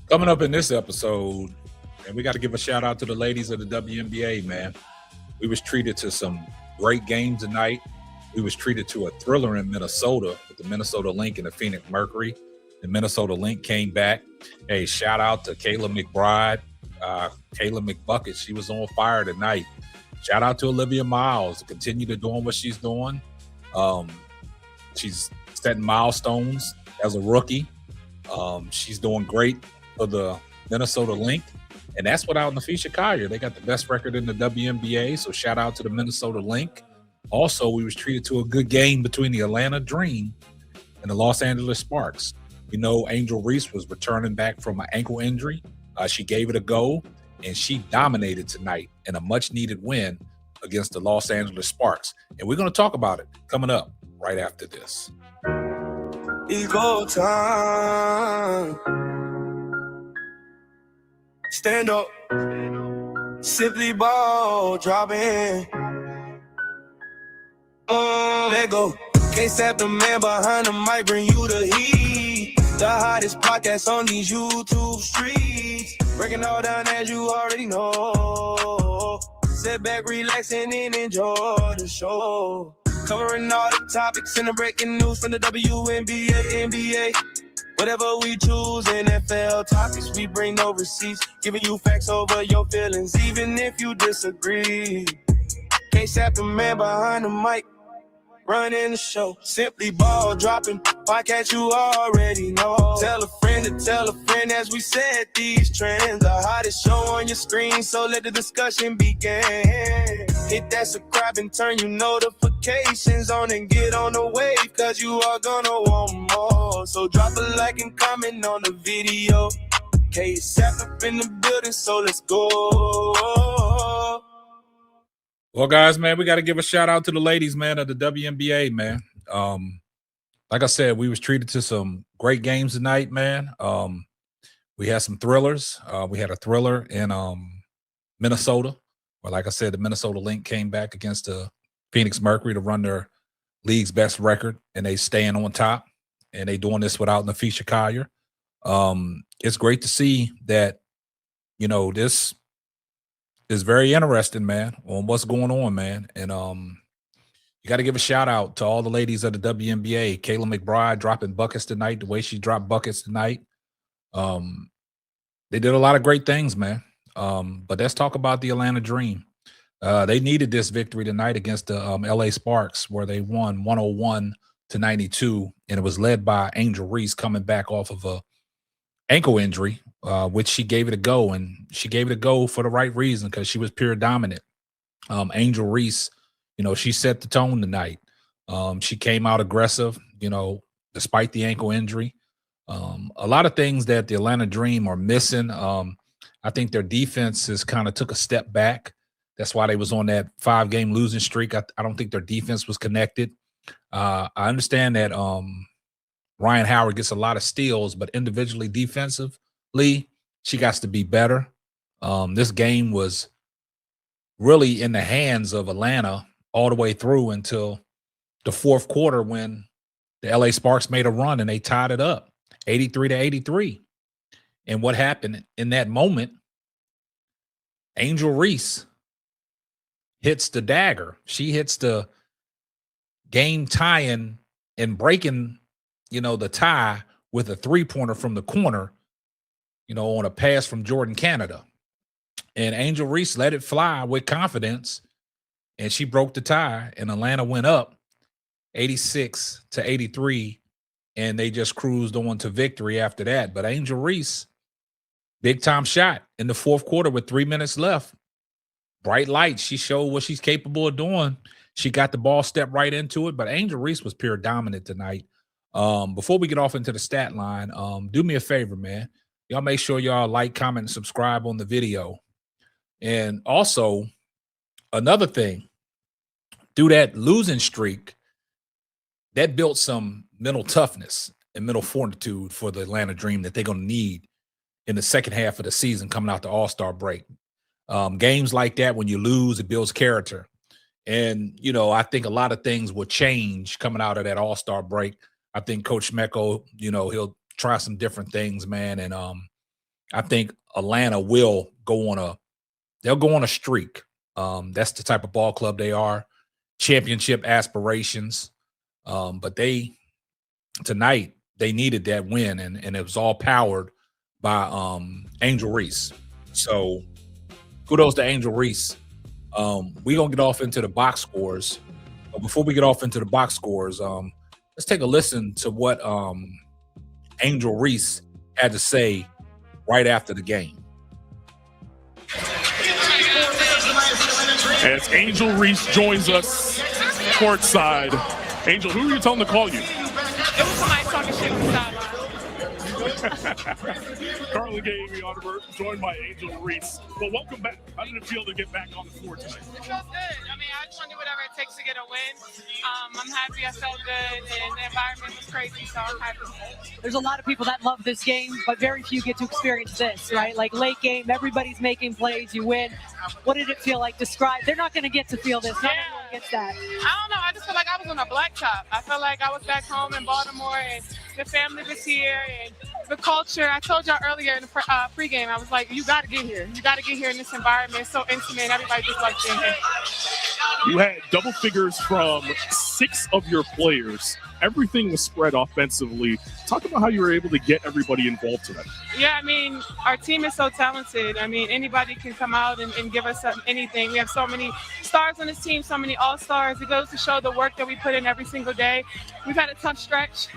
Coming up in this episode, and we got to give a shout out to the ladies of the WNBA, man. We was treated to some great games tonight. We was treated to a thriller in Minnesota with the Minnesota Lynx and the Phoenix Mercury. The Minnesota Lynx came back. Hey, shout out to Kayla McBride, Kayla McBucket. She was on fire tonight. Shout out to Olivia Miles to continue to doing what she's doing. She's setting milestones as a rookie. She's doing great for the Minnesota Lynx. And that's without Nafisha Collier. They got the best record in the WNBA. So shout out to the Minnesota Lynx. Also, we was treated to a good game between the Atlanta Dream and the Los Angeles Sparks. You know, Angel Reese was returning back from an ankle injury. She gave it a go, and she dominated tonight in a much-needed win against the Los Angeles Sparks. And we're going to talk about it coming up right after this. Ego time. Stand up. Simply ball dropping. Let go. Can't stop the man behind the mic, bring you the heat. The hottest podcast on these YouTube streets. Breaking all down as you already know. Sit back, relaxing and enjoy the show. Covering all the topics and the breaking news from the WNBA, NBA. Whatever we choose, NFL topics, we bring no receipts. Giving you facts over your feelings, even if you disagree. Can't stop the man behind the mic, running the show. Simply ball dropping, podcast you already know. Tell a friend to tell a friend as we set these trends. The hottest show on your screen, so let the discussion begin. Hit that subscribe and turn your notifications on and get on the wave, cause you are gonna want more. So drop a like and comment on the video. KSAP up in the building, so let's go. Well, guys, man, we got to give a shout out to the ladies, man, of the WNBA, man. Like I said, we was treated to some great games tonight, man. We had some thrillers. We had a thriller in Minnesota, where, like I said, the Minnesota Lynx came back against the Phoenix Mercury to run their league's best record, and they staying on top, and they doing this without Nafisha Collier. It's great to see that, you know, this is very interesting, man, on what's going on, man. And you got to give a shout out to all the ladies of the WNBA. Kayla McBride dropping buckets tonight, the way she dropped buckets tonight. They did a lot of great things, man. But let's talk about the Atlanta Dream. They needed this victory tonight against the LA Sparks, where they won 101-92, and it was led by Angel Reese coming back off of a ankle injury, which she gave it a go, and she gave it a go for the right reason, because she was pure dominant. Angel Reese, you know, she set the tone tonight. She came out aggressive, you know, despite the ankle injury. A lot of things that the Atlanta Dream are missing. I think their defense has kind of took a step back. That's why they was on that 5-game losing streak. I don't think their defense was connected. I understand that Ryan Howard gets a lot of steals, but individually defensively, she got to be better. This game was really in the hands of Atlanta all the way through until the fourth quarter, when the LA Sparks made a run and they tied it up 83-83. And what happened in that moment, Angel Reese hits the dagger. She hits the game tying and breaking, you know, the tie with a three-pointer from the corner, you know, on a pass from Jordan Canada. And Angel Reese let it fly with confidence, and she broke the tie, and Atlanta went up 86-83, and they just cruised on to victory after that. But Angel Reese, big-time shot in the fourth quarter with 3 minutes left. Bright lights. She showed what she's capable of doing. She got the ball, stepped right into it, but Angel Reese was pure dominant tonight. Before we get off into the stat line, do me a favor, man. Y'all make sure y'all like, comment, and subscribe on the video. And also, another thing, through that losing streak, that built some mental toughness and mental fortitude for the Atlanta Dream that they're going to need in the second half of the season coming out the All-Star break. Games like that, when you lose, it builds character. And, you know, I think a lot of things will change coming out of that All-Star break. I think Coach Mecco, you know, he'll try some different things, man. And I think Atlanta will go on they'll go on a streak. That's the type of ball club they are. Championship aspirations. But tonight they needed that win, and it was all powered by Angel Reese. So kudos to Angel Reese. We're gonna get off into the box scores. But before we get off into the box scores, let's take a listen to what Angel Reese had to say right after the game. As Angel Reese joins us courtside. Angel, who are you telling to call you? It was somebody talking shit on the sideline. Carla Gay, Auditor, joined by Angel Reese. Well, welcome back. How did it feel to get back on the floor tonight? It feels good. I mean, I just want to do whatever it takes to get a win. I'm happy. I felt good, and the environment was crazy, so I'm happy. There's a lot of people that love this game, but very few get to experience this, right? Like late game, everybody's making plays, you win. What did it feel like? Describe. They're not going to get to feel this. Not everyone gets that. I don't know. I just feel like I was on a blacktop. I felt like I was back home in Baltimore, and the family was here, and the culture. I told y'all earlier in the pregame, I was like, you got to get here. You got to get here in this environment. It's so intimate. Everybody just loves being here. You had double figures from 6 of your players. Everything was spread offensively. Talk about how you were able to get everybody involved tonight. Yeah, I mean, our team is so talented. I mean, anybody can come out and give us anything. We have so many stars on this team, so many all-stars. It goes to show the work that we put in every single day. We've had a tough stretch.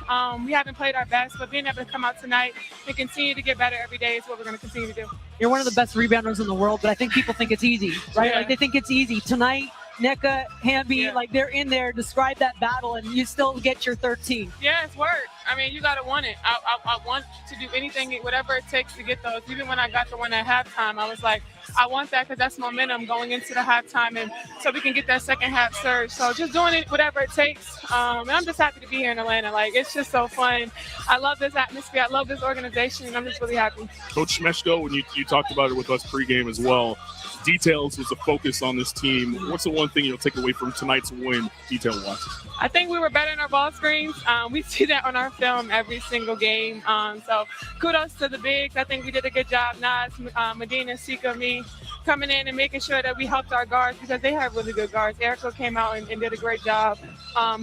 We haven't played our best, but being able to come out tonight and continue to get better every day is what we're going to continue to do. You're one of the best rebounders in the world, but I think people think it's easy, right? Yeah. Like they think it's easy. Tonight, NECA, Hamby, like they're in there. Describe that battle, and you still get your 13. Yeah, it's work. I mean, you got to want it. I want to do anything, whatever it takes to get those. Even when I got the one at halftime, I was like, I want that because that's momentum going into the halftime, and so we can get that second half surge. So just doing it, whatever it takes. And I'm just happy to be here in Atlanta. Like, it's just so fun. I love this atmosphere. I love this organization, and I'm just really happy. Coach Smeshko, when you talked about it with us pregame as well, details was a focus on this team. What's the one thing you'll take away from tonight's win, detail-wise? I think we were better in our ball screens. We see that on our film every single game. So kudos to the bigs. I think we did a good job. Nas, Medina, Sika, me, coming in and making sure that we helped our guards because they have really good guards. Erica came out and did a great job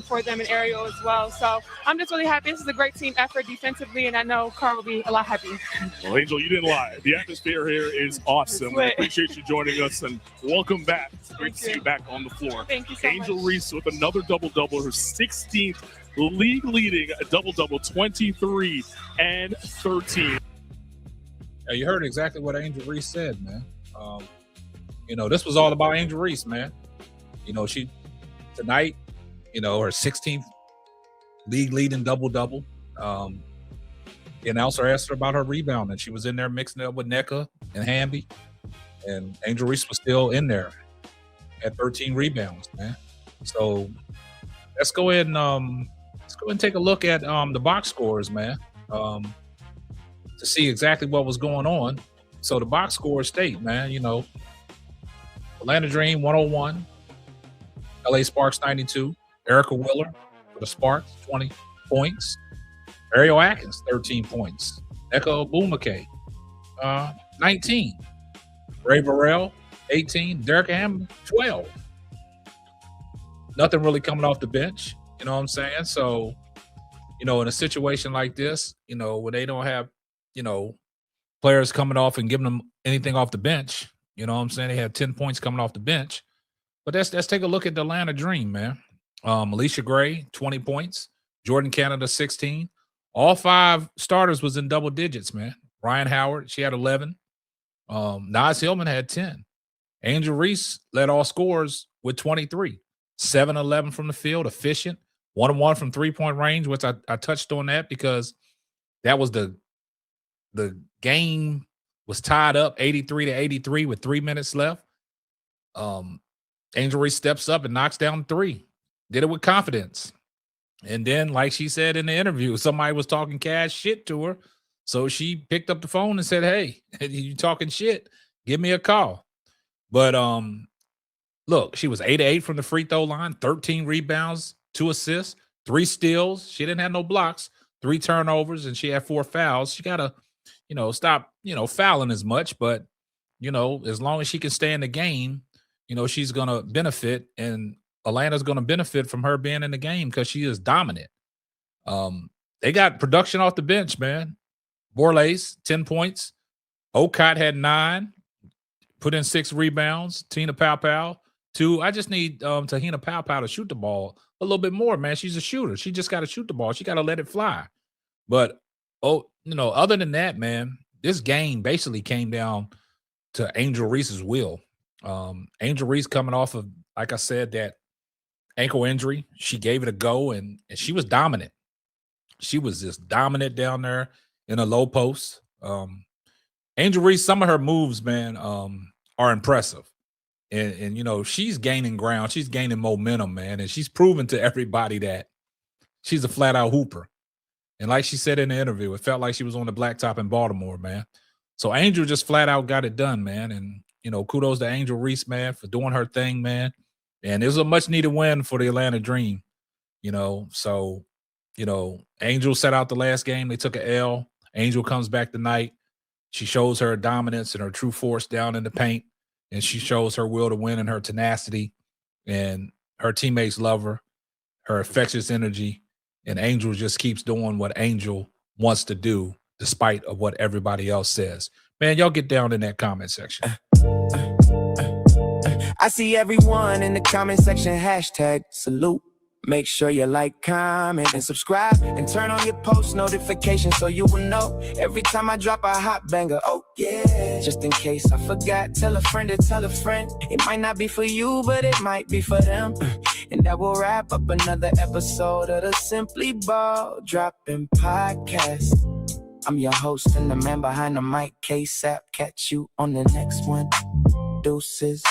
for them and Ariel as well. So I'm just really happy. This is a great team effort defensively, and I know Carl will be a lot happier. Well, Angel, you didn't lie. The atmosphere here is awesome. I appreciate you joining us, and welcome back. Great to see you back on the floor. Thank you so Angel much. Reese with another double-double, her 16th league-leading double-double, 23 and 13. Yeah, you heard exactly what Angel Reese said, man. This was all about Angel Reese, man. She tonight, her 16th league leading double-double. The announcer asked her about her rebound, and she was in there mixing it up with NECA and Hamby. And Angel Reese was still in there at 13 rebounds, man. So let's go ahead and take a look at the box scores, man, to see exactly what was going on. So the box scores state, man, Atlanta Dream 101, LA Sparks 92, Erica Willer for the Sparks 20 points, Ariel Atkins 13 points, Eka Obumake 19, Ray Burrell 18, Derek Hammond 12. Nothing really coming off the bench, you know what I'm saying? So, in a situation like this, when they don't have, players coming off and giving them anything off the bench, you know what I'm saying? They have 10 points coming off the bench. But let's take a look at the Atlanta Dream, man. Alicia Gray, 20 points. Jordan Canada, 16. All 5 starters was in double digits, man. Ryan Howard, she had 11. Nas Hillman had 10. Angel Reese led all scorers with 23. 7-11 from the field, efficient. 1-1 from three-point range, which I touched on that because that was the game was tied up 83-83 with 3 minutes left. Angel Reese steps up and knocks down 3. Did it with confidence. And then, like she said in the interview, somebody was talking cash shit to her. So she picked up the phone and said, hey, you talking shit, give me a call. But look, she was 8-8 from the free throw line, 13 rebounds, 2 assists, 3 steals. She didn't have no blocks, 3 turnovers, and she had 4 fouls. You stop, fouling as much. But, as long as she can stay in the game, she's going to benefit. And Atlanta's going to benefit from her being in the game because she is dominant. They got production off the bench, man. Borlase, 10 points. Okot had 9, put in 6 rebounds. Tina Powell, 2. I just need Tahina Powell to shoot the ball a little bit more, man. She's a shooter. She just got to shoot the ball. She got to let it fly. But, other than that, man, this game basically came down to Angel Reese's will. Angel Reese coming off of, like I said, that ankle injury. She gave it a go, and she was dominant. She was just dominant down there in a low post. Angel Reese, some of her moves, man, are impressive. And she's gaining ground. She's gaining momentum, man. And she's proven to everybody that she's a flat-out hooper. And like she said in the interview, it felt like she was on the blacktop in Baltimore, man. So Angel just flat-out got it done, man. And, kudos to Angel Reese, man, for doing her thing, man. And it was a much-needed win for the Atlanta Dream, So, Angel set out the last game. They took an L. Angel comes back tonight. She shows her dominance and her true force down in the paint, and she shows her will to win and her tenacity, and her teammates love her infectious energy, and Angel just keeps doing what Angel wants to do despite of what everybody else says. Man, y'all get down in that comment section. I see everyone in the comment section, #salute. Make sure you like, comment, and subscribe, and turn on your post notifications so you will know every time I drop a hot banger. Oh yeah, just in case I forgot, tell a friend to tell a friend. It might not be for you, but it might be for them. And that will wrap up another episode of the Simply Ball Dropping Podcast. I'm your host and the man behind the mic, K-Sap. Catch you on the next one. Deuces.